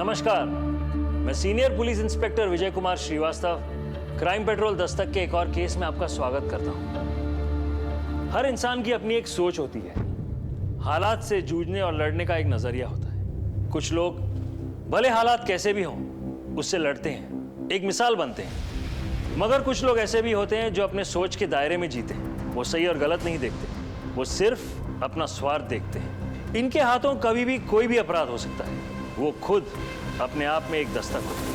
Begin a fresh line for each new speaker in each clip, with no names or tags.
नमस्कार, मैं senior police inspector Vijay Kumar Srivastava crime petrol Dastak के एक और केस में आपका स्वागत करता हूं। हर इंसान की अपनी एक सोच होती है। हालात से जूझने और लड़ने का एक नजरिया होता है। कुछ लोग भले हालात कैसे भी हों उससे लड़ते हैं, एक मिसाल बनते हैं। मगर कुछ लोग ऐसे भी होते हैं जो अपने सोच के दायरे में जीते हैं। वो सही और गलत नहीं देखते, वो सिर्फ अपना स्वार्थ देखते हैं। इनके हाथों कभी भी कोई भी अपराध हो सकता है। वो खुद अपने आप में एक दस्तक होती है।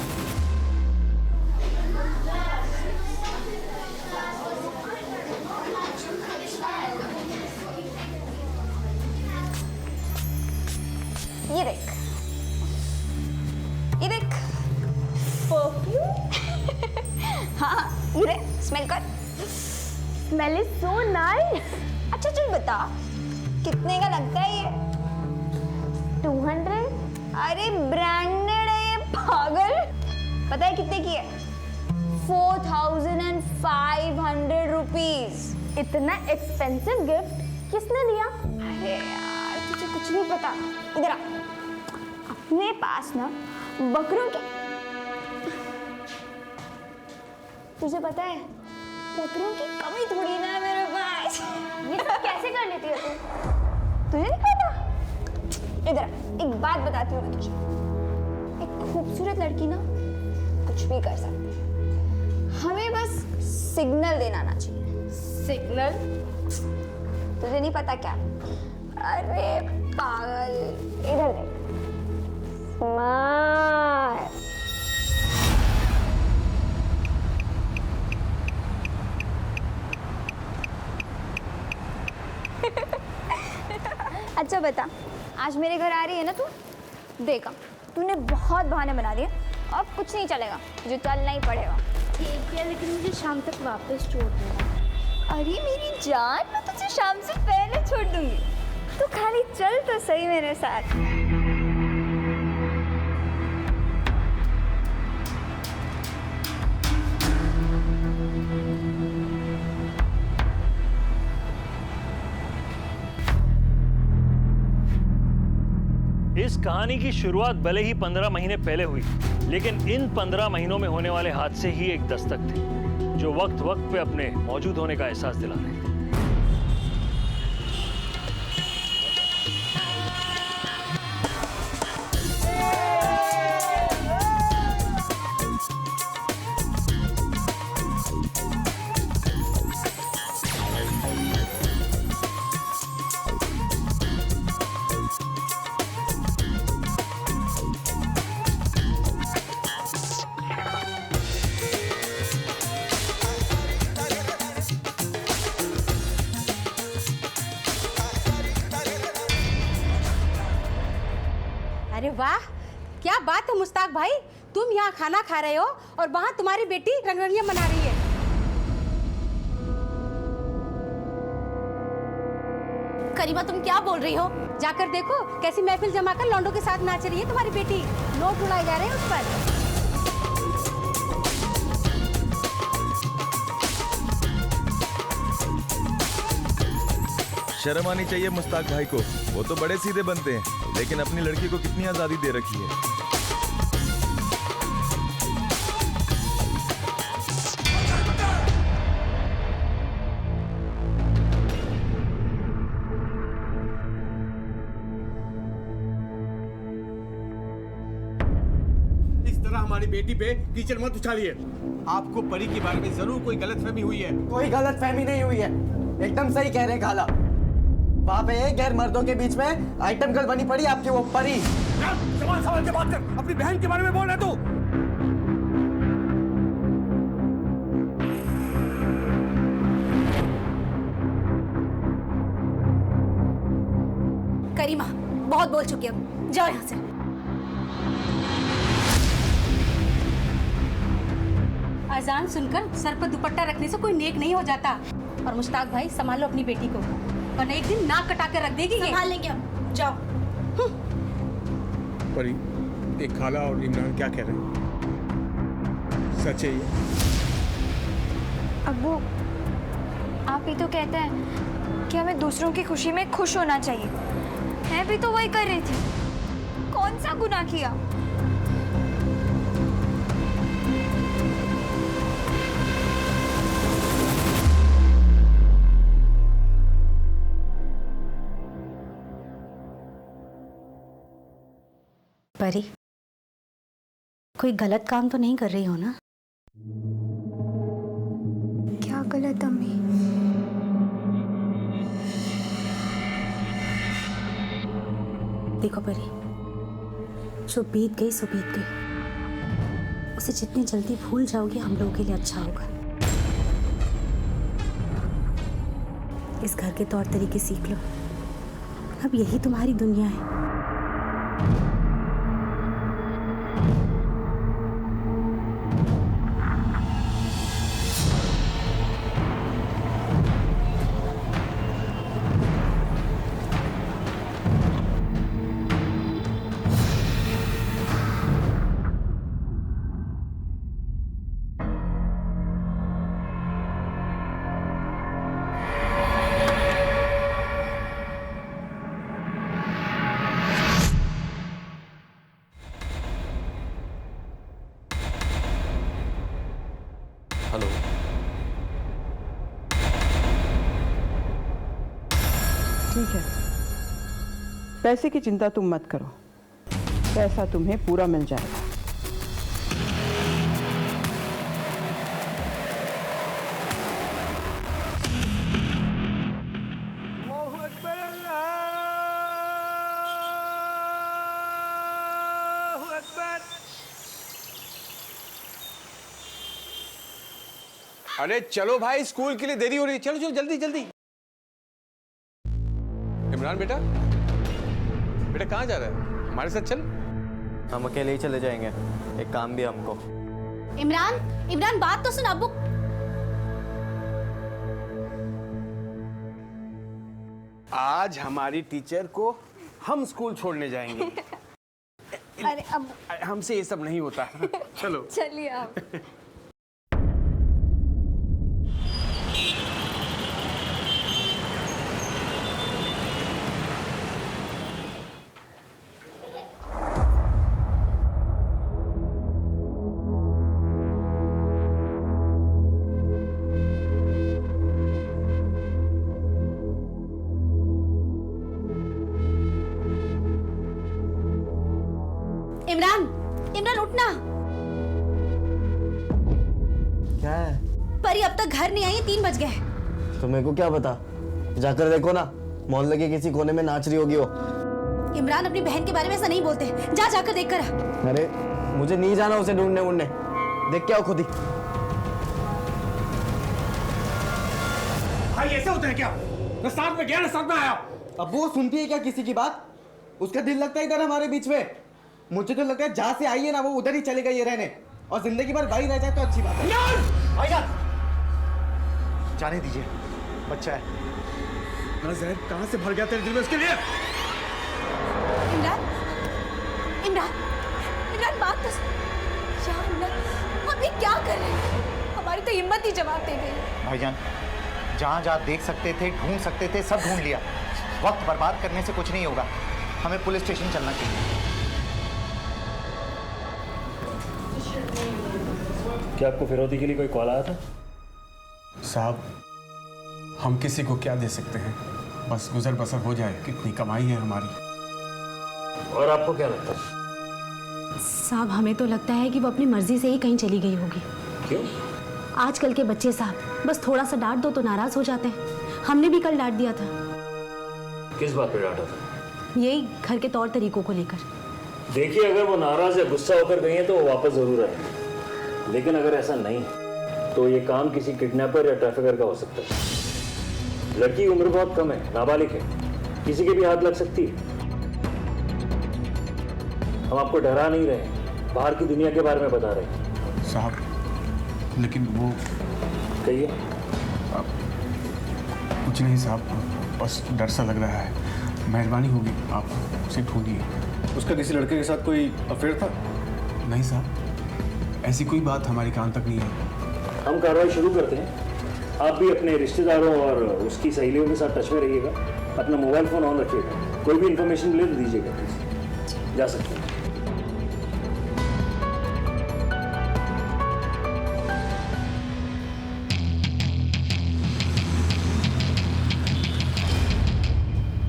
ये देख, ये देख परफ्यूम। हाँ, ये देख, स्मेल कर। Smell is so nice. अच्छा चल बता, कितने का लगता है ये? 200? अरे ब्रांडेड है ये, पागल। पता है कितने की है? 4500 रुपीज। इतना एक्सपेंसिव गिफ्ट किसने दिया? अरे यार तुझे कुछ नहीं पता। इधर आ, अपने पास ना बकरों के, तुझे पता है बकरों की कमी थोड़ी ना है मेरे पास। ये सब कैसे कर लेती है तू? तुझे नहीं पता? इधर एक बात बताती हूँ मैं तुझे। एक खूबसूरत लड़की ना कुछ भी कर सकती है, हमें बस सिग्नल देना आना चाहिए। सिग्नल? तुझे नहीं पता क्या? अरे पागल, इधर देख। स्मार्ट। अच्छा बता, आज मेरे घर आ रही है ना तू? देखा, तूने बहुत बहाने बना दिए। अब कुछ नहीं चलेगा, तुझे चलना ही पड़ेगा।
ठीक है, लेकिन मुझे शाम तक वापस छोड़ देना।
अरे मेरी जान, मैं तुझे शाम से पहले छोड़ दूंगी। तू खाली चल तो सही मेरे साथ।
इस कहानी की शुरुआत भले ही 15 महीने पहले हुई, लेकिन इन 15 महीनों में होने वाले हादसे ही एक दस्तक थे जो वक्त वक्त पे अपने मौजूद होने का एहसास दिला रहे थे।
अरे वाह, क्या बात है मुस्ताक भाई, तुम यहाँ खाना खा रहे हो और वहाँ तुम्हारी बेटी रंगरलियां मना रही है।
करीमा तुम क्या बोल रही हो?
जाकर देखो कैसी महफिल जमाकर लौंडों के साथ नाच रही है तुम्हारी बेटी। नोट उड़ाए जा रहे हैं उस पर।
शर्म आनी चाहिए मुस्ताक भाई को। वो तो बड़े सीधे बनते हैं, लेकिन अपनी लड़की को कितनी आजादी दे रखी है।
इस तरह हमारी बेटी पे कीचड़ मत उछालिए। आपको परी के बारे में जरूर कोई गलतफहमी हुई है।
कोई गलतफहमी नहीं हुई है, एकदम सही कह रहे खाला। वहाँ पे गैर मर्दों के बीच में आइटम गर्ल बनी पड़ी आपकी वो परी।
सवाल सवाल के बात कर, अपनी बहन के बारे में बोल रहा तू।
करीमा बहुत बोल चुकी हो, जाओ यहाँ से।
अजान सुनकर सर पर दुपट्टा रखने से कोई नेक नहीं हो जाता। और मुश्ताक भाई संभालो अपनी बेटी को, वरना एक दिन नाक कटा कर रख देगी ये।
संभाल लेंगे हम, जाओ।
परी, एक खाला और इमरान क्या कह रहे हैं? सच है ये?
अब्बू, आप ही तो कहते हैं कि हमें दूसरों की खुशी में खुश होना चाहिए। मैं भी तो वही कर रही थी। कौन सा गुनाह किया?
परी, कोई गलत काम तो नहीं कर रही हो ना?
क्या गलत अम्मी?
देखो परी, जो बीत गई सो बीत गई, उसे जितनी जल्दी भूल जाओगे हम लोगों के लिए अच्छा होगा। इस घर के तौर तरीके सीख लो, अब यही तुम्हारी दुनिया है।
हेलो,
ठीक है, पैसे की चिंता तुम मत करो, पैसा तुम्हें पूरा मिल जाएगा।
अरे चलो भाई, स्कूल के लिए देरी हो रही है। चलो चलो जल्दी जल्दी। इमरान बेटा, बेटा कहाँ जा रहा है? हमारे साथ चल।
हम अकेले ही चले जाएंगे, एक काम भी है हमको।
इमरान, इमरान बात तो सुन। अब्बू
आज हमारी टीचर को हम स्कूल छोड़ने जाएंगे।
अरे अब
हमसे ये सब नहीं होता। चलो
चलिए आप।
इमरान, इमरान उठना।
क्या है?
परी अब तक घर नहीं आई, 3 बज गए।
तो मेरे को क्या पता, जाकर देखो ना, मोहल्ले के किसी कोने में नाच रही होगी वो।
इमरान अपनी बहन के बारे में ऐसा नहीं बोलते, जा जाकर देख कर आ।
अरे मुझे नहीं जाना उसे ढूंढने वूंढने, देख के आओ खुद ही।
भाई ऐसे होता है क्या? न साथ में गया न साथ में आया।
अब वो सुनती है क्या किसी की बात? उसका दिल लगता है इधर हमारे बीच में। मुझे तो लगता है जहाँ से आई है ना वो उधर ही चले गई है रहने, और जिंदगी भर बाहर रह जाए तो अच्छी बात है।
भाईजान जाने दीजिए, बच्चा है।
जहर कहाँ से भर गया तेरे दिल में उसके लिए?
इमरान, इमरान, इमरान बात तो सुन। या अल्लाह, हम ये क्या कर रहे हैं? हमारी तो हिम्मत ही जवाब दे गई।
भाईजान जहाँ जहाँ देख सकते थे, ढूंढ सकते थे, सब ढूंढ लिया। वक्त बर्बाद करने से कुछ नहीं होगा, हमें पुलिस स्टेशन चलना चाहिए।
क्या आपको फिरौती के लिए कोई कॉल आया था?
साहब हम किसी को क्या दे सकते हैं, बस गुजर बसर हो जाए, कितनी कमाई है हमारी।
और आपको क्या लगता है?
साहब हमें तो लगता है कि वो अपनी मर्जी से ही कहीं चली गई होगी।
क्यों?
आजकल के बच्चे साहब बस थोड़ा सा डांट दो तो नाराज हो जाते हैं। हमने भी कल डांट दिया था।
किस बात पे डांटा था?
यही घर के तौर तरीकों को लेकर।
देखिए, अगर वो नाराज या गुस्सा होकर गई हैं तो वो वापस जरूर आएंगे, लेकिन अगर ऐसा नहीं तो ये काम किसी किडनैपर या ट्रैफिकर का हो सकता है। लड़की की उम्र बहुत कम है, नाबालिग है, किसी के भी हाथ लग सकती है। हम आपको डरा नहीं रहे, बाहर की दुनिया के बारे में बता रहे हैं।
साहब लेकिन वो
कहिए।
कुछ नहीं साहब, बस डर सा लग रहा है। मेहरबानी होगी आप उसे ढूंढिए।
उसका किसी लड़के के साथ कोई अफेयर था?
नहीं साहब, ऐसी कोई बात हमारे कान तक नहीं है।
हम कार्रवाई शुरू करते हैं। आप भी अपने रिश्तेदारों और उसकी सहेलियों के साथ टच में रहिएगा। अपना मोबाइल फ़ोन ऑन रखिएगा, कोई भी इंफॉर्मेशन मिले तो दीजिएगा प्लीज़। जा सकते हैं।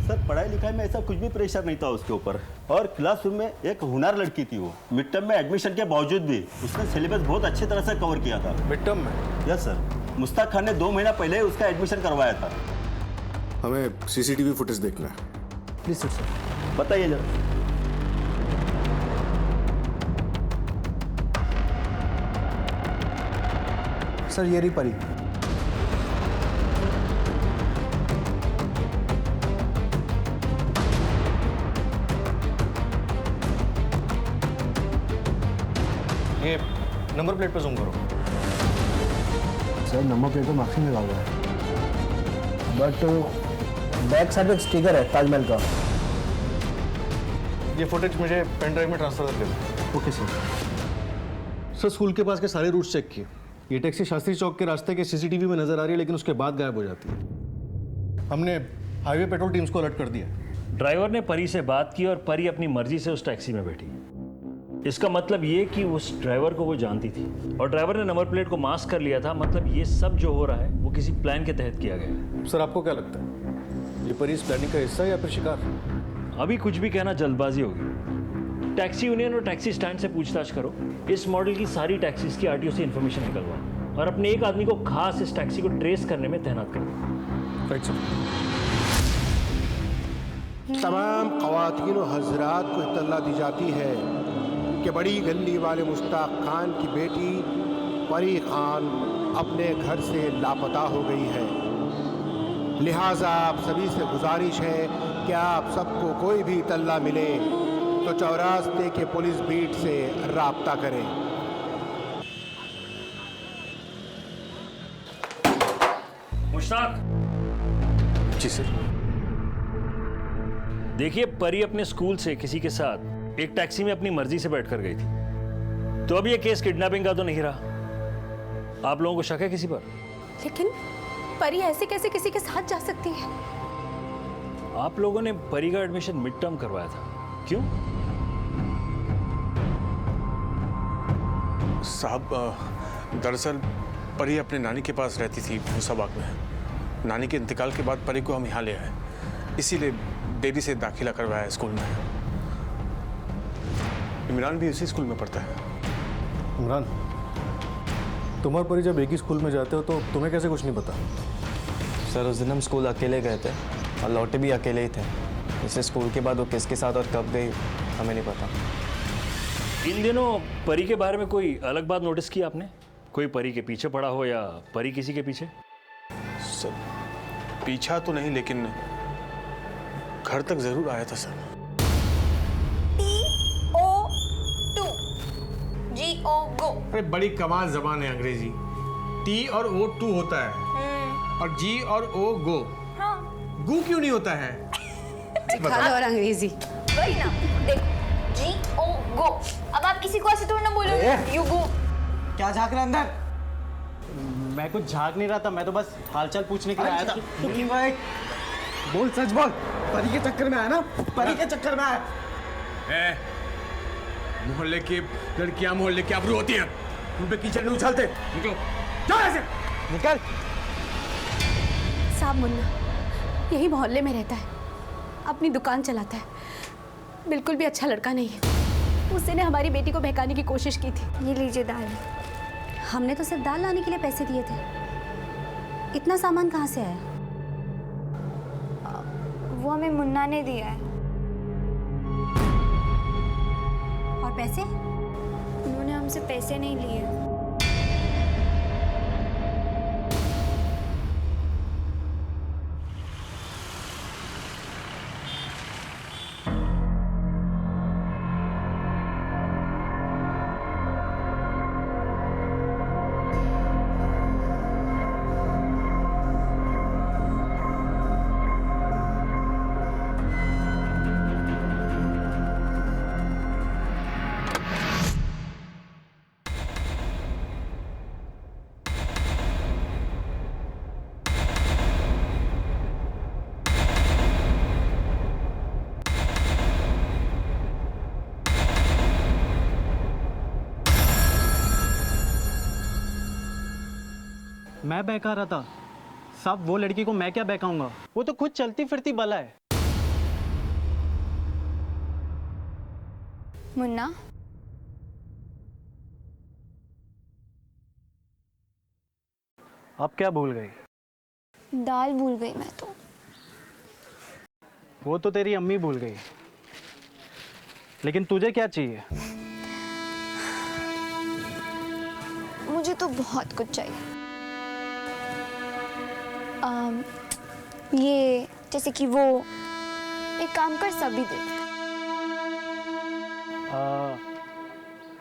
सर
पढ़ाई लिखाई में ऐसा कुछ भी प्रेशर नहीं था उसके ऊपर। और क्लासरूम में एक होनहार लड़की थी वो। मिड टर्म में एडमिशन के बावजूद भी उसने सिलेबस बहुत अच्छी तरह से कवर किया था।
मिड टर्म में?
यस सर, मुश्ताक खान ने 2 महीना पहले ही उसका एडमिशन करवाया था।
हमें सीसीटीवी फुटेज देखना है।
प्लीज सर, बताइए जरा।
सर ये रही परी।
ये नंबर प्लेट पर जूम करो।
सर नंबर प्लेट पर मार्किंग लगा हुआ है, बट बैक साइड में एक स्टिकर है ताजमहल का।
ये फुटेज मुझे पेन ड्राइव में ट्रांसफर कर दो।
Okay sir.
सर स्कूल के पास के सारे रूट्स चेक किए। ये टैक्सी शास्त्री चौक के रास्ते के सीसीटीवी में नजर आ रही है, लेकिन उसके बाद गायब हो जाती है। हमने हाईवे पेट्रोल टीम्स को अलर्ट कर दिया।
ड्राइवर ने परी से बात की और परी अपनी मर्जी से उस टैक्सी में बैठी। इसका मतलब ये कि उस ड्राइवर को वो जानती थी और ड्राइवर ने नंबर प्लेट को मास्क कर लिया था। मतलब ये सब जो हो रहा है वो किसी प्लान के तहत किया गया है।
सर आपको क्या लगता है, ये परी इस प्लानिंग का हिस्सा है या फिर शिकार?
अभी कुछ भी कहना जल्दबाजी होगी। टैक्सी यूनियन और टैक्सी स्टैंड से पूछताछ करो। इस मॉडल की सारी टैक्सीज की आरटीओ से इन्फॉर्मेशन निकलवाओ और अपने एक आदमी को खास इस टैक्सी को ट्रेस करने में तैनात करो।
Right sir.
तमाम ख़वातीन व हज़रात को इत्तला दी जाती है कि बड़ी गली वाले मुश्ताक खान की बेटी परी खान अपने घर से लापता हो गई है। लिहाजा आप सभी से गुजारिश है कि आप सबको कोई भी इत्तला मिले तो चौरास्ते के पुलिस बीट से राब्ता करें।
मुश्ताक।
जी सर।
देखिए, परी अपने स्कूल से किसी के साथ एक टैक्सी में अपनी मर्जी से बैठकर गई थी, तो अब ये केस किडनैपिंग का तो नहीं रहा। आप लोगों को शक है किसी पर?
लेकिन परी ऐसे कैसे किसी के साथ जा सकती है?
आप लोगों ने परी का एडमिशन मिड टर्म करवाया था, क्यों?
साहब दरअसल परी अपने नानी के पास रहती थी मूसाबाग में। नानी के इंतकाल के बाद परी को हम यहाँ ले आए, इसीलिए देरी से दाखिला करवाया स्कूल में। इमरान भी उसी स्कूल में पढ़ता है।
इमरान, तुम और परी जब एक ही स्कूल में जाते हो तो तुम्हें कैसे कुछ नहीं पता?
सर उस दिन हम स्कूल अकेले गए थे और लौटे भी अकेले ही थे, इसलिए स्कूल के बाद वो किसके साथ और कब गई हमें नहीं पता।
इन दिनों परी के बारे में कोई अलग बात नोटिस की आपने? कोई परी के पीछे पड़ा हो या परी किसी के पीछे?
सर पीछा तो नहीं, लेकिन घर तक जरूर आया था सर।
TO2 GO गो।
अरे बड़ी कमाल जबान है अंग्रेजी। T और O 2 होता है और G और O गो।
हाँ।
गू क्यों नहीं होता है?
सिखा दो और अंग्रेजी।
वही ना, देख GO गो। अब आप किसी को ऐसे थोड़ी ना बोलोगे यू गो।
क्या झांक रहे अंदर?
मैं कुछ झांक नहीं रहा था, मैं तो बस हालचाल पूछने के लिए आया था।
भाई बोल, सच बोल। परी के चक्कर में आया ना? परी के चक्कर में आया।
मोहल्ले की लड़कियां मोहल्ले की आबरू होती हैं, उन पे कीचड़ नहीं उछलते। निकलो, जाओ ऐसे।
निकल।
साहब मुन्ना यही मोहल्ले में रहता है, अपनी दुकान चलाता है, बिल्कुल भी अच्छा लड़का नहीं है। उसने हमारी बेटी को बहकाने की कोशिश की थी।
ये लीजिए दाल।
हमने तो सिर्फ दाल लाने के लिए पैसे दिए थे, इतना सामान कहाँ से आया?
वो हमें मुन्ना ने दिया है।
और पैसे?
उन्होंने हमसे पैसे नहीं लिए।
मैं बहका रहा था साहब, वो लड़की को मैं क्या बहकाऊंगा? वो तो खुद चलती फिरती बला है।
मुन्ना,
अब क्या भूल गई?
दाल भूल गई मैं तो।
वो तो तेरी अम्मी भूल गई, लेकिन तुझे क्या चाहिए?
मुझे तो बहुत कुछ चाहिए। ये जैसे कि वो एक काम कर सभी देते।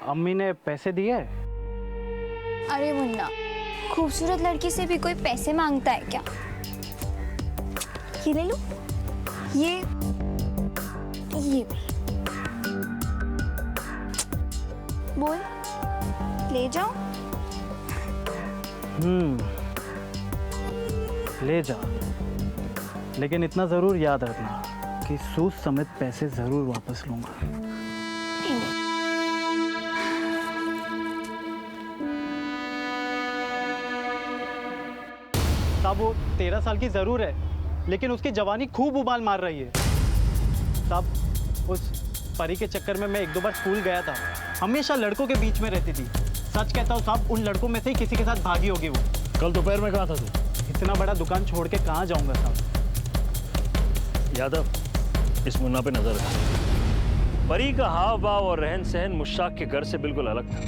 अम्मी ने पैसे दिए?
अरे मुन्ना, खूबसूरत लड़की से भी कोई पैसे मांगता है क्या? ये ले लो, ये भी। बोल, ले जाओ।
ले जा, लेकिन इतना जरूर याद रखना कि सूद समेत पैसे जरूर वापस लूंगा। साहब वो 13 साल की जरूर है, लेकिन उसकी जवानी खूब उबाल मार रही है। साहब उस परी के चक्कर में मैं 1-2 बार स्कूल गया था। हमेशा लड़कों के बीच में रहती थी। सच कहता हूँ साहब, उन लड़कों में से ही किसी के साथ भागी होगी वो।
कल दोपहर में कहाँ था तू?
इतना बड़ा दुकान छोड़ के कहाँ जाऊंगा साहब?
यादव, इस मुन्ना पे नजर रखा। परी का हाव भाव और रहन सहन मुश्ताक के घर से बिल्कुल अलग था।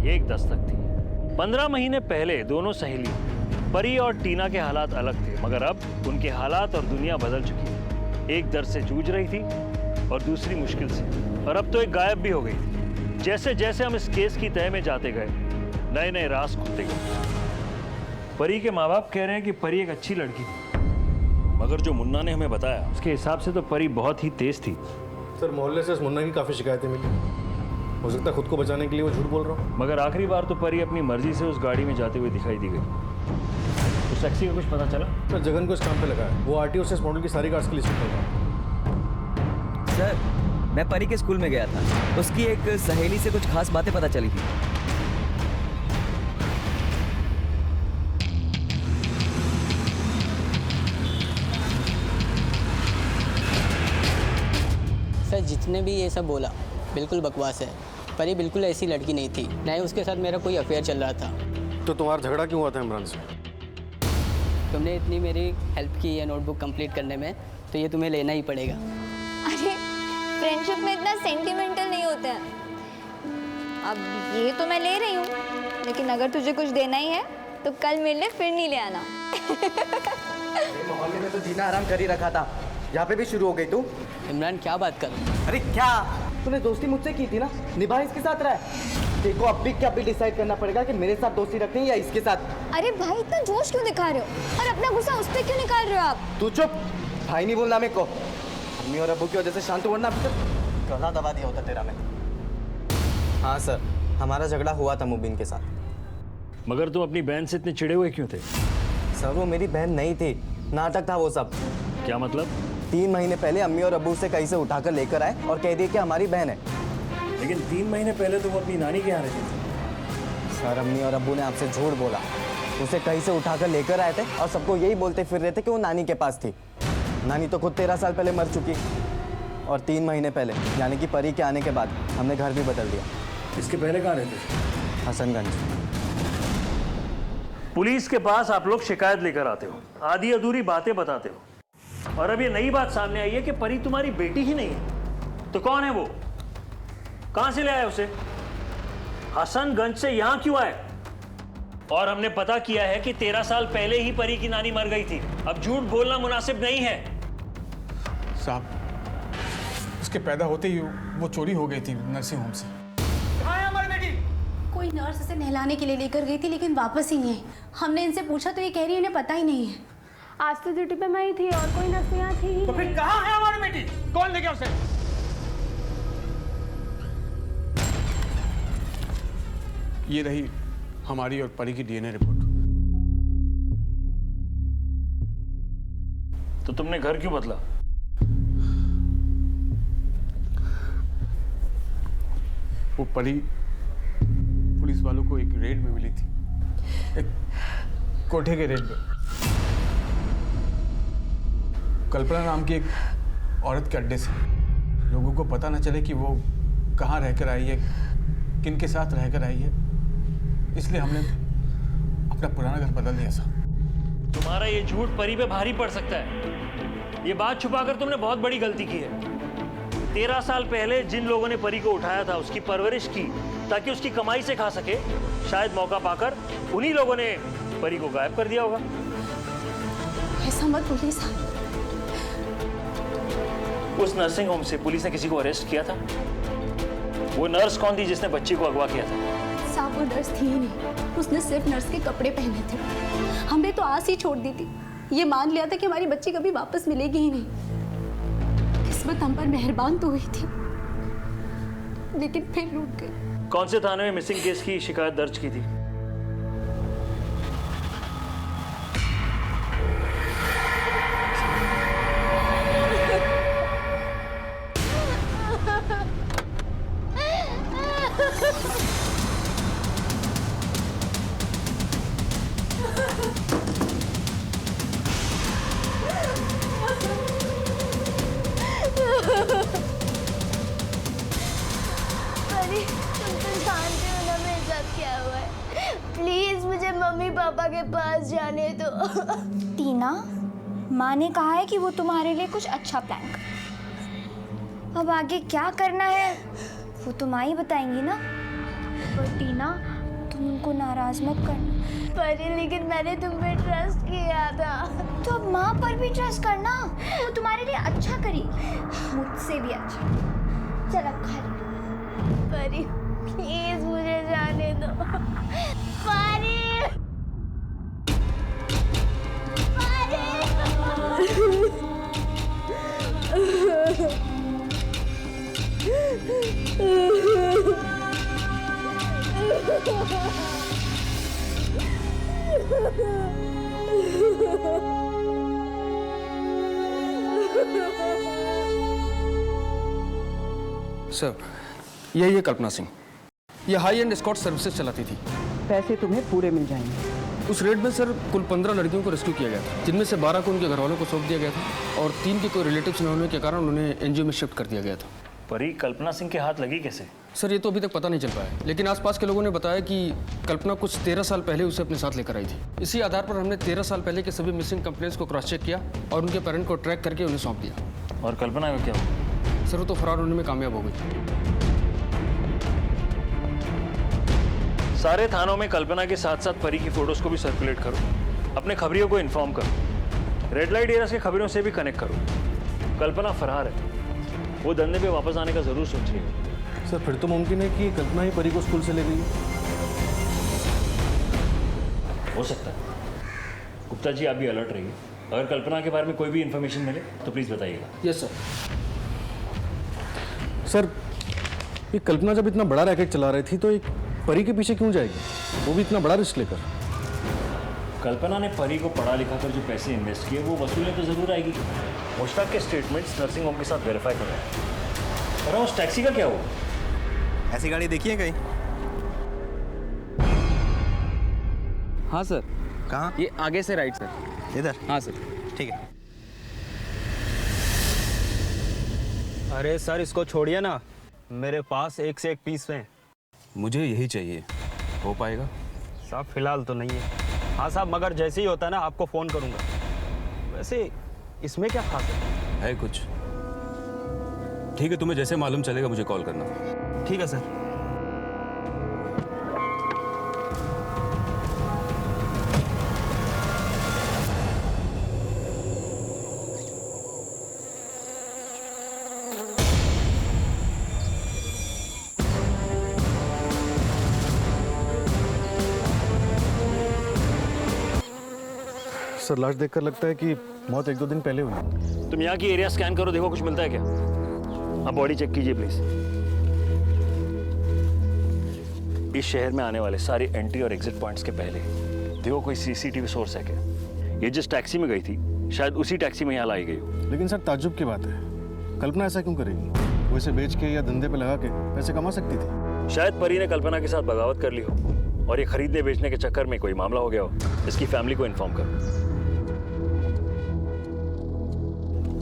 ये एक दस्तक थी। 15 महीने पहले दोनों सहेली परी और टीना के हालात अलग थे, मगर अब उनके हालात और दुनिया बदल चुकी है। एक दर्द से जूझ रही थी और दूसरी मुश्किल से, और अब तो एक गायब भी हो गई थी। जैसे जैसे हम इस केस की तह में जाते गए, नए नए राज खुलते गए। परी के माँ बाप कह रहे हैं कि परी एक अच्छी लड़की थी, मगर जो मुन्ना ने हमें बताया उसके हिसाब से तो परी बहुत ही तेज थी।
सर, मोहल्ले से इस मुन्ना की काफ़ी शिकायतें मिली। हो सकता है खुद को बचाने के लिए वो झूठ बोल रहा हूँ।
मगर आखिरी बार तो परी अपनी मर्जी से उस गाड़ी में जाते हुए दिखाई दी गई। उस टैक्सी का कुछ पता चला?
सर, जगन को इस काम पे लगा है। वो आरटीओ से इस मॉडल की सारी कार्स की लिस्ट निकल रहा है।
सर, मैं परी के स्कूल में गया था। उसकी एक सहेली से कुछ खास बातें पता चली थी।
सर, जितने भी ये सब बोला बिल्कुल बकवास है। परी बिल्कुल ऐसी लड़की नहीं थी, ना ही उसके साथ मेरा कोई अफेयर चल रहा था।
तो तुम्हारा झगड़ा क्यों हुआ था इमरान से?
तुमने इतनी मेरी हेल्प की है नोटबुक कंप्लीट करने में, तो ये तुम्हें लेना ही पड़ेगा।
अरे फ्रेंडशिप में इतना सेंटिमेंटल नहीं होते हैं। अब ये तो मैं ले रही हूँ, लेकिन अगर तुझे कुछ देना ही है तो कल मिलने फिर नहीं ले आना।
मोहल्ले में तो जीना आराम कर ही रखा था, यहाँ पे भी शुरू हो गई तू।
इमरान, क्या बात कर?
अरे क्या, तूने दोस्ती मुझसे की थी ना, निभा इसके साथ रहा है। देखो अब भी क्या भी डिसाइड करना पड़ेगा कि मेरे साथ दोस्ती रखनी है या इसके साथ।
अरे भाई, इतना जोश क्यों दिखा रहे हो और अपना गुस्सा उस पर क्यों निकाल रहे हो आप?
तू चुप, भाई नहीं बोलना मेरे को। अम्मी और अब्बू की वजह से शांत वरना अभी तक गला दबा दिया होता तेरा मैं। हाँ सर, हमारा झगड़ा हुआ था मुबीन के साथ।
मगर तुम अपनी बहन से इतने चिढ़े हुए क्यों थे?
सर, वो मेरी बहन नहीं थी, नाटक था वो सब।
क्या मतलब?
3 महीने पहले अम्मी और अब्बू से कहीं से उठाकर लेकर आए और कह दिए कि हमारी बहन है।
लेकिन 3 महीने पहले तो वो अपनी नानी के यहाँ रहती थी।
सर, अम्मी और अब्बू ने आपसे झूठ बोला। उसे कहीं से उठाकर लेकर आए थे और सबको यही बोलते फिर रहे थे कि वो नानी के पास थी। नानी तो खुद 13 साल पहले मर चुकी, और 3 महीने पहले यानी कि परी के आने के बाद हमने घर भी बदल दिया।
इसके पहले कहाँ रहते थे?
हसनगंज।
पुलिस के पास आप लोग शिकायत लेकर आते हो, आधी अधूरी बातें बताते हो, और अब ये नई बात सामने आई है कि परी तुम्हारी बेटी ही नहीं है। तो कौन है वो? कहां से ले आए उसे? हसनगंज से यहां क्यों आए? और हमने पता किया है कि 13 साल पहले ही परी की नानी मर गई थी। अब झूठ बोलना मुनासिब नहीं है।
साहब, उसके पैदा होते ही वो चोरी हो गई थी नर्सिंग होम से।
कहाँ है हमारी बेटी? कोई नर्स इसे नहलाने के लिए लेकर गई थी, लेकिन वापस ही नहीं आई। हमने इनसे पूछा तो ये कह रही है इन्हें पता ही नहीं है।
आज तो ड्यूटी पे मैं ही थी और कोई नर्स यहाँ थी ही।
तो फिर कहाँ है हमारी बेटी? कौन ले गया उसे?
ये रही हमारी और परी की डीएनए रिपोर्ट।
तो तुमने घर क्यों बदला?
वो परी पुलिस वालों को एक रेड में मिली थी, एक कोठे के रेड में। कल्पना नाम की एक औरत के अड्डे से लोगों को पता न चले कि वो कहाँ रहकर आई है, किन के साथ रहकर आई है, इसलिए हमने अपना पुराना घर बदल दिया सर।
तुम्हारा ये झूठ परी पे भारी पड़ सकता है। ये बात छुपाकर तुमने बहुत बड़ी गलती की है। 13 साल पहले जिन लोगों ने परी को उठाया था, उसकी परवरिश की ताकि उसकी कमाई से खा सके, शायद मौका पाकर उन्हीं लोगों ने परी को गायब कर दिया होगा।
ऐसा मत बोलिए साहब।
उस नर्सिंग होम से पुलिस ने किसी को अरेस्ट किया था? वो नर्स कौन थी जिसने बच्ची को अगवा किया था?
साहब वो नर्स थी ही नहीं, उसने सिर्फ नर्स के कपड़े पहने थे। हमने तो आस ही छोड़ दी थी, ये मान लिया था कि हमारी बच्ची कभी वापस मिलेगी ही नहीं। किस्मत हम पर मेहरबान तो हुई थी, लेकिन फिर रूठ गई।
कौन से थाने में मिसिंग केस की शिकायत दर्ज की थी?
प्लीज मुझे मम्मी पापा के पास जाने दो। टीना, माँ ने कहा है कि वो तुम्हारे लिए कुछ अच्छा प्लान कर। अब आगे क्या करना है वो तो माँ ही बताएंगी ना। पर टीना, तुम उनको नाराज मत करना। पर लेकिन मैंने तुम पे ट्रस्ट किया था। तो अब माँ पर भी ट्रस्ट करना, वो तुम्हारे लिए अच्छा करी, मुझसे भी अच्छा। चल अब खा ले। परी प्लीज मुझे जाने दो। परी
सर, यही है कल्पना सिंह। ये हाई एंड एस्कॉर्ट सर्विसेज चलाती थी।
पैसे तुम्हें पूरे मिल जाएंगे।
उस रेड में सर कुल 15 लड़कियों को रेस्क्यू किया गया था, जिनमें से 12 को उनके घर वालों को सौंप दिया गया था और 3 के कोई रिलेटिव्स न होने के कारण उन्हें एनजीओ में शिफ्ट कर दिया गया था।
परी कल्पना सिंह के हाथ लगी कैसे?
सर ये तो अभी तक पता नहीं चल पाया, लेकिन आसपास के लोगों ने बताया कि कल्पना कुछ 13 साल पहले उसे अपने साथ लेकर आई थी। इसी आधार पर हमने 13 साल पहले के सभी मिसिंग कंप्लेंट्स को क्रॉस चेक किया और उनके पेरेंट को ट्रैक करके उन्हें सौंप दिया।
और कल्पना का क्या हुआ?
सर वो तो फरार होने में कामयाब हो गई।
सारे थानों में कल्पना के साथ साथ परी की फोटोज को भी सर्कुलेट करो, अपने खबरियों को इन्फॉर्म करो, रेड लाइट एरिया के खबरों से भी कनेक्ट करो। कल्पना फरार है, वो धंधे पे वापस आने का जरूर सोच रही है।
सर फिर तो मुमकिन है कि कल्पना ही परी को स्कूल से ले गई।
हो सकता है। गुप्ता जी आप भी अलर्ट रहिए, अगर कल्पना के बारे में कोई भी इंफॉर्मेशन मिले तो प्लीज बताइएगा।
Yes sir.
सर ये कल्पना जब इतना बड़ा रैकेट चला रही थी तो एक परी के पीछे क्यों जाएगी, वो भी इतना बड़ा रिस्क लेकर?
कल्पना ने परी को पढ़ा लिखा कर जो पैसे इन्वेस्ट किए वो वसूलने तो जरूर आएगी। मुश्ताक के स्टेटमेंट्स नर्सिंग होम के साथ वेरीफाई कर रहे हैं। और उस टैक्सी का क्या हुआ?
ऐसी गाड़ी देखी है कहीं?
हाँ सर।
कहाँ?
ये आगे से राइट सर।
इधर?
हाँ सर।
ठीक है।
अरे सर इसको छोड़िए ना, मेरे पास एक से एक पीस हैं।
मुझे यही चाहिए, हो पाएगा?
साहब फिलहाल तो नहीं है। हाँ साहब, मगर जैसे ही होता है ना आपको फ़ोन करूँगा। वैसे इसमें क्या खास
है कुछ? ठीक है, तुम्हें जैसे मालूम चलेगा मुझे कॉल करना।
ठीक है सर। सर लाश देखकर लगता है कि मौत 1-2 दिन पहले हुई।
तुम यहाँ की एरिया स्कैन करो, देखो कुछ मिलता है क्या। आप बॉडी चेक कीजिए प्लीज। इस शहर में आने वाले सारे एंट्री और एग्जिट पॉइंट्स के पहले देखो कोई सीसीटीवी सोर्स है क्या। ये जिस टैक्सी में गई थी शायद उसी टैक्सी में यहाँ लाई गई हो।
लेकिन सर ताज्जुब की बात है, कल्पना ऐसा क्यों करेगी? वो इसे बेच के या धंधे पे लगा के पैसे कमा सकती थी।
शायद परी ने कल्पना के साथ बगावत कर ली हो और ये खरीदने बेचने के चक्कर में कोई मामला हो गया हो। इसकी फैमिली को इन्फॉर्म करो।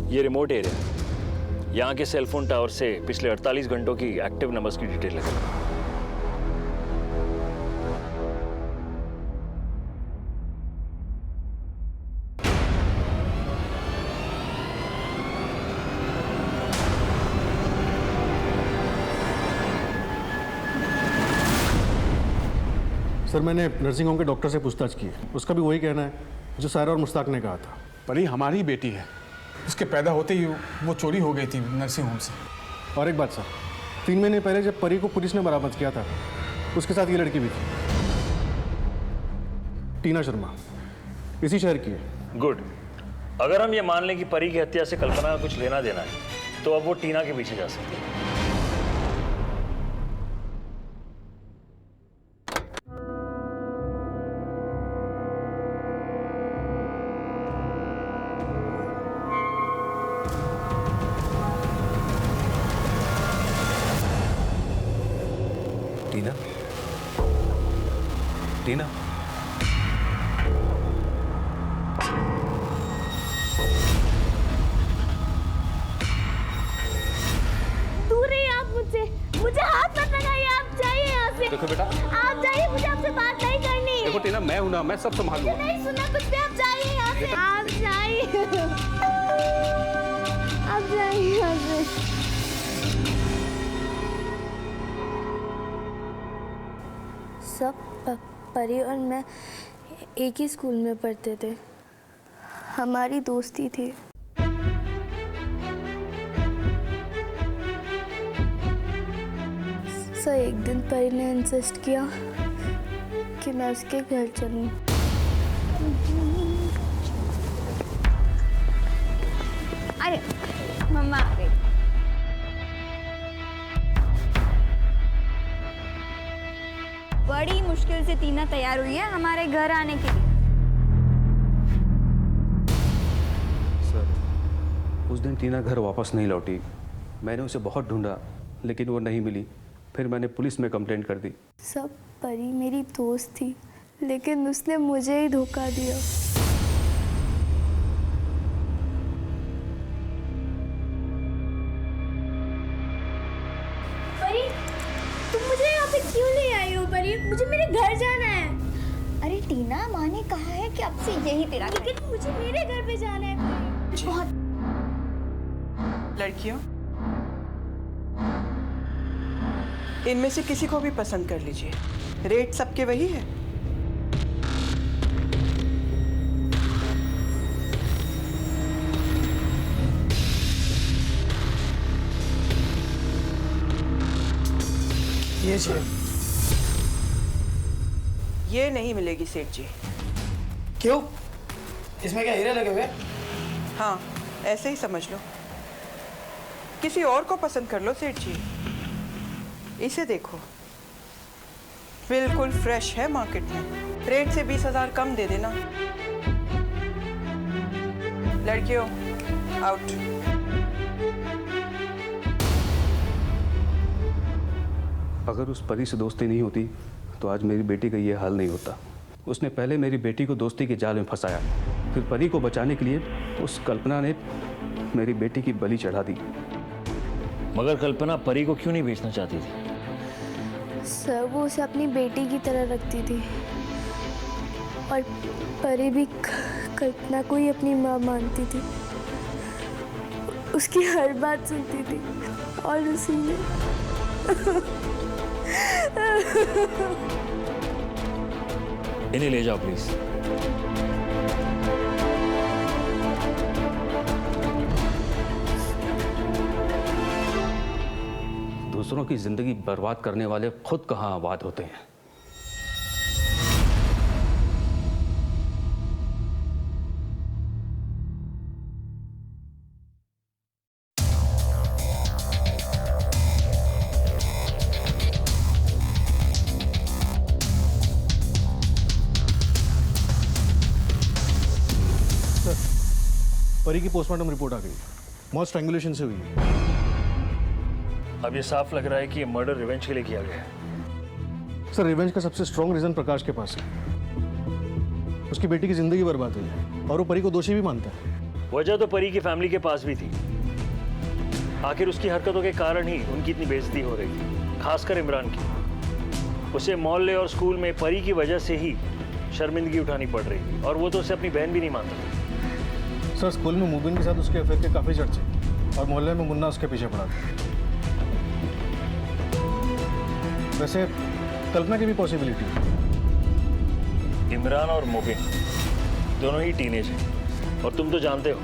ये रिमोट एरिया, यहाँ के सेलफोन टावर से पिछले 48 घंटों की एक्टिव नंबर्स की डिटेल लगेगी।
सर मैंने नर्सिंग होम के डॉक्टर से पूछताछ की, उसका भी वही कहना है जो सायरा और मुश्ताक ने कहा था।
परी हमारी बेटी है, उसके पैदा होते ही वो चोरी हो गई थी नर्सिंग होम से।
और एक बात सर, 3 महीने पहले जब परी को पुलिस ने बरामद किया था, उसके साथ ये लड़की भी थी, टीना शर्मा, इसी शहर की है।
गुड। अगर हम ये मान लें कि परी की हत्या से कल्पना का कुछ लेना देना है, तो अब वो टीना के पीछे जा सकती है।
टीना, टीना,
दूर रहिए आप मुझसे, मुझे हाथ मत लगाइए, आप जाइए यहाँ से।
देखो बेटा,
आप जाइए, मुझे आपसे बात नहीं करनी।
देखो टीना, मैं हूं ना, मैं सब संभालूंगा।
नहीं सुनना कुछ भी, आप जाइए यहाँ से, आप जाइए, आप जाइए यहाँ से। सब परी और मैं एक ही स्कूल में पढ़ते थे, हमारी दोस्ती थी। सर एक दिन परी ने इंसिस्ट किया कि मैं उसके घर चलूं। अरे मम्मा आ गई। बड़ी मुश्किल से टीना तैयार हुई है हमारे घर आने के लिए।
सर, उस दिन टीना घर वापस नहीं लौटी। मैंने उसे बहुत ढूंढा, लेकिन वो नहीं मिली। फिर मैंने पुलिस में कंप्लेंट कर दी।
सब परी मेरी दोस्त थी, लेकिन उसने मुझे ही धोखा दिया। परी, तुम मुझे यहाँ पे क्यों ले आई हो? परी, मुझे मेरे घर जाना है। अरे टीना, माँ ने कहा है कि अब से यही तेरा, लेकिन मुझे मेरे घर पे जाना है। बहुत
लड़कियों, इनमें से किसी को भी पसंद कर लीजिए, रेट सबके वही है। ये नहीं मिलेगी सेठ जी।
क्यों? इसमें क्या हीरे लगे हुए?
हाँ, ऐसे ही समझ लो। किसी और को पसंद कर लो सेठ जी। इसे देखो, बिल्कुल फ्रेश है मार्केट में। रेट से 20,000 कम दे देना। लड़कियों, आउट।
अगर उस परी से दोस्ती नहीं होती तो आज मेरी बेटी का ये हाल नहीं होता। उसने पहले मेरी बेटी को दोस्ती के जाल में फंसाया, फिर परी को बचाने के लिए उस कल्पना ने मेरी बेटी की बलि चढ़ा दी।
मगर कल्पना परी को क्यों नहीं बेचना चाहती थी?
सर वो उसे अपनी बेटी की तरह रखती थी, और परी भी कल्पना को ही अपनी माँ मानती थी। उसकी हर बात सुनती थी, और उसी ने
इन्हें ले जाओ प्लीज।
दूसरों की जिंदगी बर्बाद करने वाले खुद कहाँ आबाद होते हैं।
परी की पोस्टमार्टम रिपोर्ट आ गई। मौत स्ट्रैंगुलेशन से हुई है।
अब ये साफ लग रहा है कि ये मर्डर रिवेंज के लिए किया गया है।
सर, रिवेंज का सबसे स्ट्रॉन्ग रीजन प्रकाश के पास है। उसकी बेटी की जिंदगी बर्बाद हुई है और वो परी को दोषी भी मानता है।
वजह तो परी की फैमिली के पास भी थी। आखिर उसकी हरकतों के कारण ही उनकी इतनी बेइज्जती हो रही थी, खासकर इमरान की। उसे मोहल्ले और स्कूल में परी की वजह से ही शर्मिंदगी उठानी पड़ रही थी, और वो तो उसे अपनी बहन भी नहीं मानता था।
सर स्कूल में मुबिन के साथ उसके अफेयर के काफ़ी चर्चे, और मोहल्ले में मुन्ना उसके पीछे पड़ा था। वैसे कल्पना की भी पॉसिबिलिटी है।
इमरान और मुबिन दोनों ही टीनेज हैं, और तुम तो जानते हो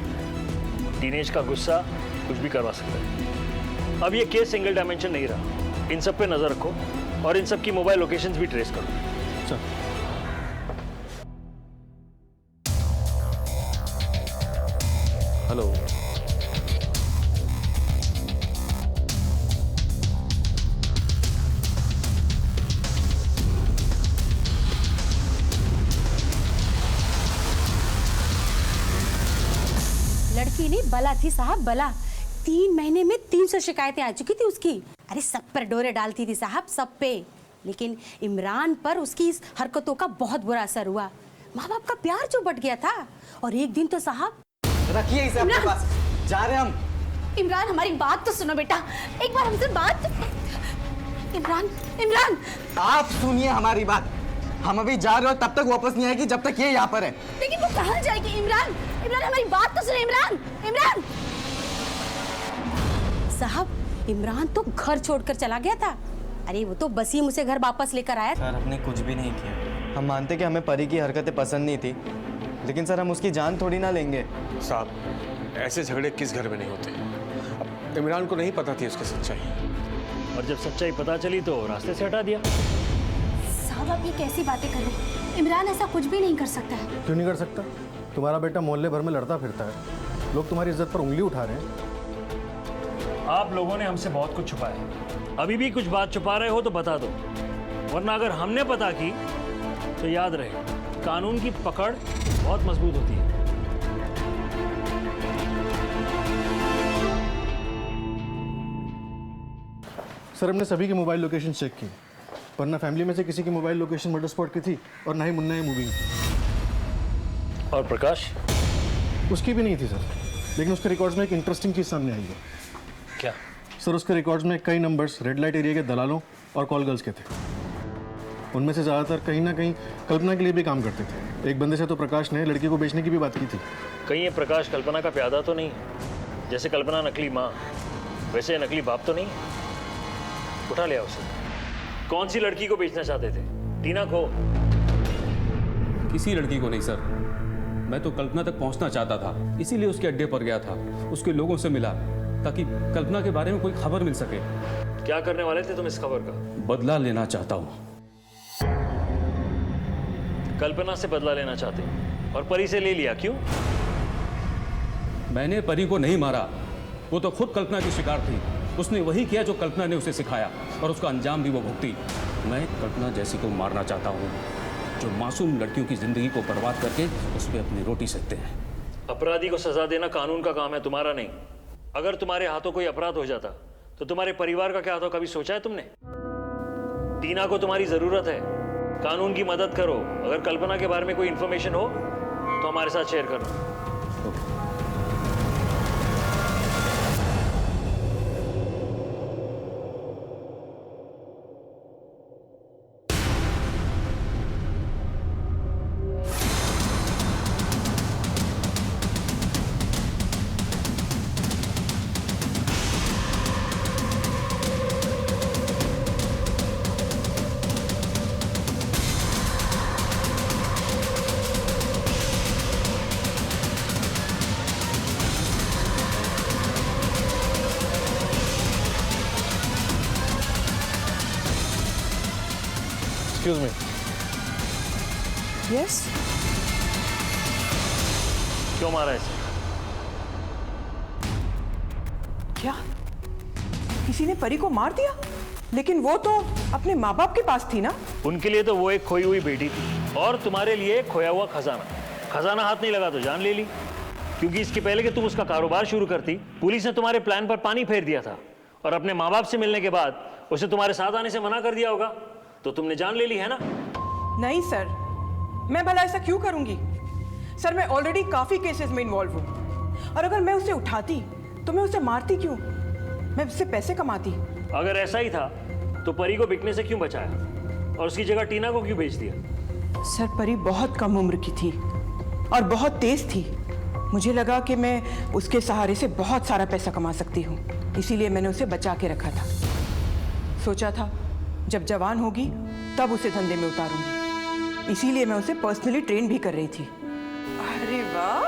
टीनेज का गुस्सा कुछ भी करवा सकता है। अब ये केस सिंगल डायमेंशन नहीं रहा, इन सब पे नजर रखो और इन सब की मोबाइल लोकेशंस भी ट्रेस करो।
चल।
हेलो,
लड़की नहीं बला थी साहब, बला। 3 महीने में 300 शिकायतें आ चुकी थी उसकी। अरे सब पर डोरे डालती थी साहब, सब पे। लेकिन इमरान पर उसकी इस हरकतों का बहुत बुरा असर हुआ। माँ बाप का प्यार जो बट गया था, और एक दिन तो साहब।
रखिए इसे अपने पास, जा रहे हम।
इमरान हमारी बात तो सुनो बेटा, एक बार हमसे बात। इमरान, इमरान
आप सुनिए हमारी बात। हम अभी जा रहे हो, तब तक वापस नहीं आएगी जब तक ये यहाँ पर है।
लेकिन वो कहाँ जाएगी? इमरान, इमरान हमारी बात तो सुनो। इमरान, इमरान साहब, इमरान तो घर छोड़कर चला गया था। अरे वो तो बसीम उसे घर वापस लेकर आया।
सर हमने कुछ भी नहीं किया। हम मानते कि हमें परी की हरकतें पसंद नहीं थी, लेकिन सर हम उसकी जान थोड़ी ना लेंगे।
साहब ऐसे झगड़े किस घर में नहीं होते। अब इमरान को नहीं पता थी उसकी सच्चाई,
और जब सच्चाई पता चली तो रास्ते से हटा दिया।
साहब आप ये कैसी बातें कर रहे हैं? इमरान ऐसा कुछ भी नहीं कर सकता है।
क्यों नहीं कर सकता? तुम्हारा बेटा मोहल्ले भर में लड़ता फिरता है, लोग तुम्हारी इज्जत पर उंगली उठा रहे हैं।
आप लोगों ने हमसे बहुत कुछ छुपाया है, अभी भी कुछ बात छुपा रहे हो तो बता दो, वरना अगर हमने पता की तो याद रहे कानून की पकड़ बहुत मजबूत होती है।
सर हमने सभी की मोबाइल लोकेशन चेक की, पर ना फैमिली में से किसी की मोबाइल लोकेशन मर्डर स्पॉट की थी, और ना ही मुन्ना या मूवी की।
और प्रकाश?
उसकी भी नहीं थी सर, लेकिन उसके रिकॉर्ड्स में एक इंटरेस्टिंग चीज़ सामने आई है।
क्या?
सर उसके रिकॉर्ड्स में कई नंबर्स रेड लाइट एरिया के दलालों और कॉल गर्ल्स के थे। उनमें से ज़्यादातर कहीं ना कहीं कल्पना के लिए भी काम करते थे। एक बंदे से तो प्रकाश ने लड़की को बेचने की भी बात की थी।
कहीं ये प्रकाश कल्पना का प्यादा तो नहीं? जैसे कल्पना नकली माँ, वैसे नकली बाप तो नहीं? उठा लिया उसे। कौन सी लड़की को बेचना चाहते थे? टीना को?
किसी लड़की को नहीं सर, मैं तो कल्पना तक पहुंचना चाहता था, इसीलिए उसके अड्डे पर गया था, उसके लोगों से मिला ताकि कल्पना के बारे में कोई खबर मिल सके।
क्या करने वाले थे तुम इस खबर का?
बदला लेना चाहता हूँ।
कल्पना से बदला लेना चाहते और परी से ले लिया, क्यों?
मैंने परी को नहीं मारा, वो तो खुद कल्पना की शिकार थी। उसने वही किया जो कल्पना ने उसे सिखाया, और उसका अंजाम भी वो भुगती। मैं कल्पना जैसी को मारना चाहता हूँ जो मासूम लड़कियों की जिंदगी को बर्बाद करके उस पर अपनी रोटी सेकते हैं।
अपराधी को सजा देना कानून का काम है, तुम्हारा नहीं। अगर तुम्हारे हाथों कोई अपराध हो जाता तो तुम्हारे परिवार का क्या होता, कभी सोचा है तुमने? टीना को तुम्हारी जरूरत है, कानून की मदद करो। अगर कल्पना के बारे में कोई इंफॉर्मेशन हो तो हमारे साथ शेयर करना।
Excuse me.
यस?
क्यों मारा इसे?
क्या किसी ने परी को मार दिया? लेकिन वो तो अपने माँ बाप के पास थी ना।
उनके लिए तो वो एक खोई हुई बेटी थी, और तुम्हारे लिए खोया हुआ खजाना। खजाना हाथ नहीं लगा तो जान ले ली, क्योंकि इसके पहले कि तुम उसका कारोबार शुरू करती, पुलिस ने तुम्हारे प्लान पर पानी फेर दिया था, और अपने माँ बाप से मिलने के बाद उसे तुम्हारे साथ आने से मना कर दिया होगा, तो तुमने जान ले ली है ना?
नहीं सर, मैं भला ऐसा क्यों करूंगी? सर मैं ऑलरेडी काफी केसेस में इन्वॉल्व हूँ, और अगर मैं उसे उठाती तो मैं उसे मारती क्यों? मैं उससे पैसे कमाती।
अगर ऐसा ही था तो परी को बिकने से क्यों बचाया और उसकी जगह टीना को क्यों बेच दिया?
सर, परी बहुत कम उम्र की थी और बहुत तेज थी। मुझे लगा कि मैं उसके सहारे से बहुत सारा पैसा कमा सकती हूँ, इसीलिए मैंने उसे बचा के रखा था। सोचा था जब जवान होगी तब उसे धंधे में उतारूंगी, इसीलिए मैं उसे पर्सनली ट्रेन भी कर रही थी।
अरे वाह!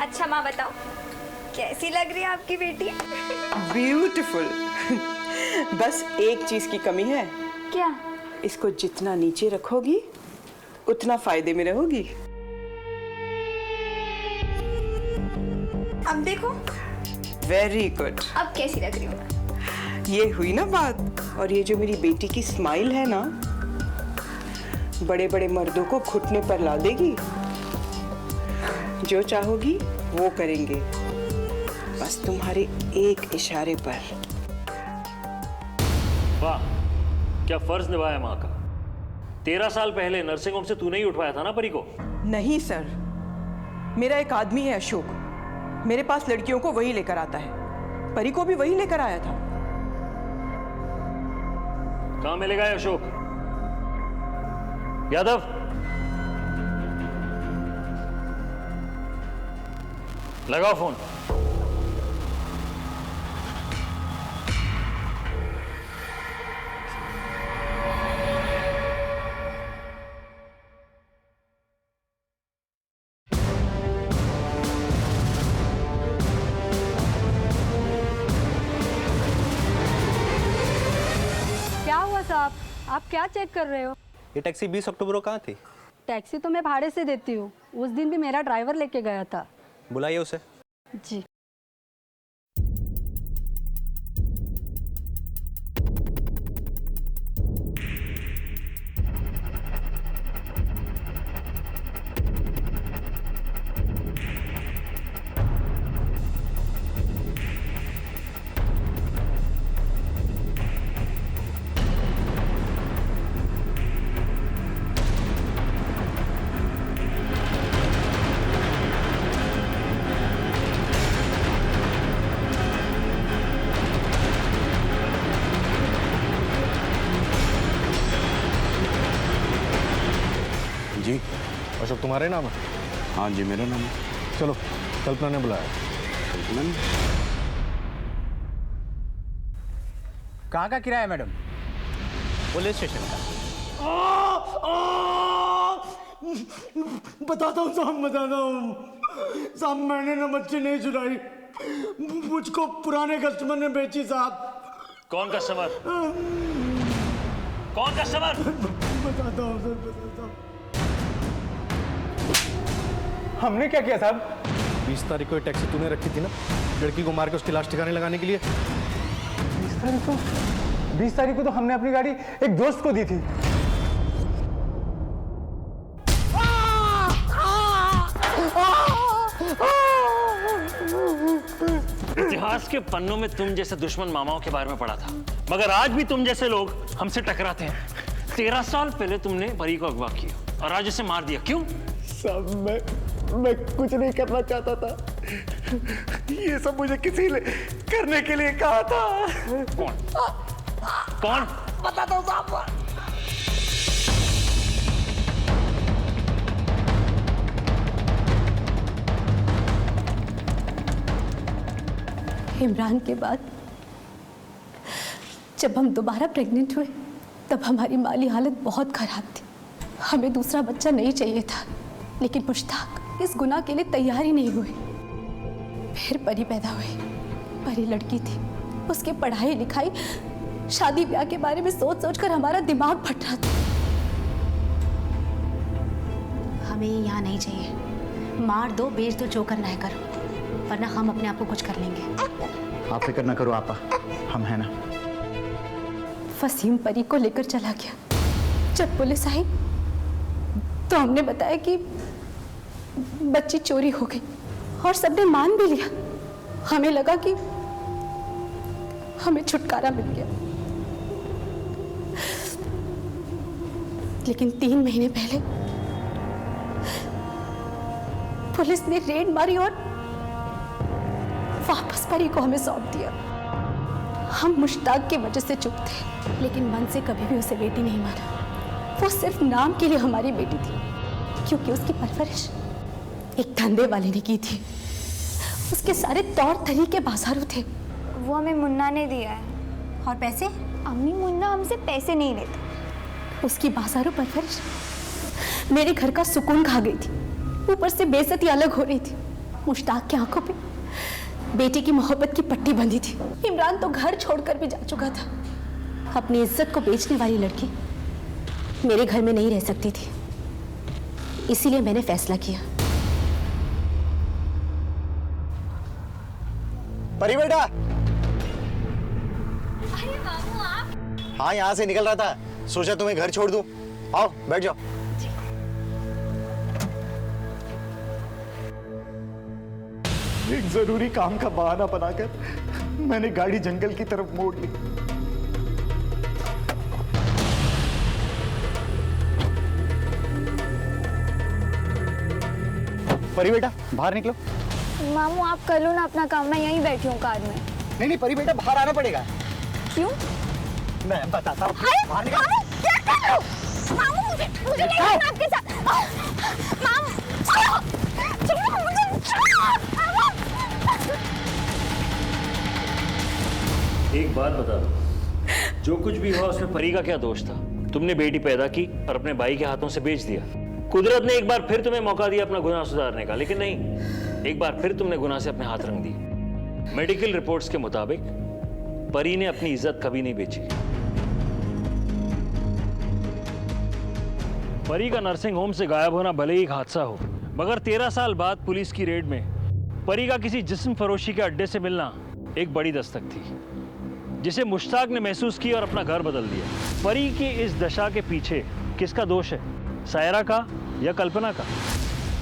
अच्छा माँ बताओ, कैसी लग रही है आपकी बेटी?
ब्यूटीफुल। बस एक चीज की कमी है।
क्या?
इसको जितना नीचे रखोगी उतना फायदे में रहोगी।
अब देखो।
Very good.
अब कैसी लग रही हूँ?
ये हुई ना बात। और ये जो मेरी बेटी की स्माइल है ना, बड़े बड़े मर्दों को घुटने पर ला देगी। जो चाहोगी वो करेंगे, बस तुम्हारे एक इशारे पर।
वाह, क्या फर्ज निभाया माँ का। 13 साल पहले नर्सिंग होम से तूने ही उठवाया था ना परी को? नहीं
सर, मेरा एक आदमी है अशोक, मेरे पास लड़कियों को वही लेकर आता है। परी को भी वही लेकर आया था।
कहाँ मिलेगा ये अशोक? यादव, लगाओ फोन।
क्या हुआ साहब, आप क्या चेक कर रहे हो?
ये टैक्सी 20 अक्टूबर को कहाँ थी?
टैक्सी तो मैं भाड़े से देती हूँ, उस दिन भी मेरा ड्राइवर लेके गया था।
बुलाइए उसे।
जी।
जी, अशोक तुम्हारे नाम है?
हाँ जी, मेरा नाम है।
चलो, कल्पना ने बुलाया।
कहाँ का किराया मैडम?
पुलिस स्टेशन का।
बताता हूँ साहब, बताता हूँ साहब, मैंने ना मच्छी नहीं चुराई, मुझको पुराने कस्टमर ने बेची साहब।
कौन कस्टमर? कौन कस्टमर?
बताता हूँ सर, बताता हूँ।
हमने क्या किया साहब? 20 तारीख को टैक्सी तूने रखी थी ना, लड़की को मार के उसकी लाश ठिकाने लगाने के लिए।
20 तारीख को तो हमने अपनी गाड़ी एक दोस्त को दी थी।
इतिहास के पन्नों में तुम जैसे दुश्मन मामाओं के बारे में पढ़ा था, मगर आज भी तुम जैसे लोग हमसे टकराते हैं। 13 साल पहले तुमने परी को अगवा किया और आज उसे मार दिया, क्यों?
साहब, मैं कुछ नहीं करना चाहता था, ये सब मुझे किसी ने करने के लिए कहा था।
कौन? कौन?
बताता हूँ साहब।
इमरान के बाद जब हम दोबारा प्रेग्नेंट हुए तब हमारी माली हालत बहुत खराब थी। हमें दूसरा बच्चा नहीं चाहिए था, लेकिन मुश्ताक इस गुनाह के लिए तैयार ही नहीं हुए। फिर परी पैदा हुई। परी लड़की थी, उसकी पढ़ाई लिखाई शादी ब्याह के बारे में सोच सोच कर हमारा दिमाग फट रहा था।
हमें यहाँ नहीं चाहिए, मार दो, बेच दो, जो करना है करो, वरना हम अपने आप को कुछ कर लेंगे।
आप फिक्र ना करो आपा, हम हैं ना।
फसीम परी को लेकर चला गया। जब पुलिस आई तो हमने बताया कि बच्ची चोरी हो गई और सबने मान भी लिया। हमें लगा कि हमें छुटकारा मिल गया, लेकिन 3 महीने पहले पुलिस ने रेड मारी और वापस परी को हमें सौंप दिया। हम मुश्ताक की वजह से चुप थे, लेकिन मन से कभी भी उसे बेटी नहीं माना। वो सिर्फ नाम के लिए हमारी बेटी थी, क्योंकि उसकी परवरिश एक धंधे वाले ने की थी। उसके सारे तौर तरीके बाजारू थे।
वो हमें मुन्ना ने दिया है।
और पैसे?
अम्मी, मुन्ना हमसे पैसे नहीं लेता।
उसकी बाजारू परवरिश मेरे घर का सुकून खा गई थी, ऊपर से बेइज्जती अलग हो रही थी। मुश्ताक की आंखों पे बेटी की मोहब्बत की पट्टी बंधी थी। इमरान तो घर छोड़कर भी जा चुका था। अपनी इज्जत को बेचने वाली लड़की मेरे घर में नहीं रह सकती थी, इसीलिए मैंने फैसला किया।
परी बेटा।
अरे मामू आप?
हाँ, यहाँ से निकल रहा था, सोचा तुम्हें घर छोड़ दूं। आओ बैठ जाओ। एक जरूरी काम का बहाना बनाकर मैंने गाड़ी जंगल की तरफ मोड़ ली। परी बेटा बाहर निकलो।
मामू आप कर लो ना अपना काम, मैं यहीं बैठी हूँ कार में।
नहीं परी बेटा बाहर आना पड़ेगा।
क्यों?
मैं बताता हूँ। बाहर निकल।
क्या कर रहे हो? मामू मुझे नहीं रहना आपके साथ। मामू छोड़ो मुझे, छोड़ो।
एक बात बता दो, जो कुछ भी हुआ उसमें परी का क्या दोष था? तुमने बेटी पैदा की और अपने भाई के हाथों से बेच दिया। कुदरत ने एक बार फिर तुम्हें मौका दिया अपना गुनाह सुधारने का, लेकिन नहीं, एक बार फिर तुमने गुनाह से अपने हाथ रंग दिए। मेडिकल रिपोर्ट्स के मुताबिक परी ने अपनी इज्जत कभी नहीं बेची। परी का नर्सिंग होम से गायब होना भले ही एक हादसा हो, मगर 13 साल बाद पुलिस की रेड में परी का किसी जिस्म फरोशी के अड्डे से मिलना एक बड़ी दस्तक थी, जिसे मुश्ताक ने महसूस किया और अपना घर बदल दिया। परी की इस दशा के पीछे किसका दोष है? सायरा का या कल्पना का,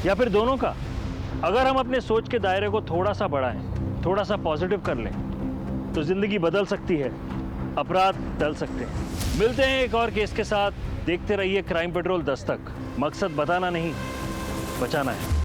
या फिर दोनों का? अगर हम अपने सोच के दायरे को थोड़ा सा बढ़ाएं, थोड़ा सा पॉजिटिव कर लें, तो जिंदगी बदल सकती है, अपराध टल सकते हैं। मिलते हैं एक और केस के साथ। देखते रहिए क्राइम पेट्रोल दस्तक। मकसद बताना नहीं, बचाना है।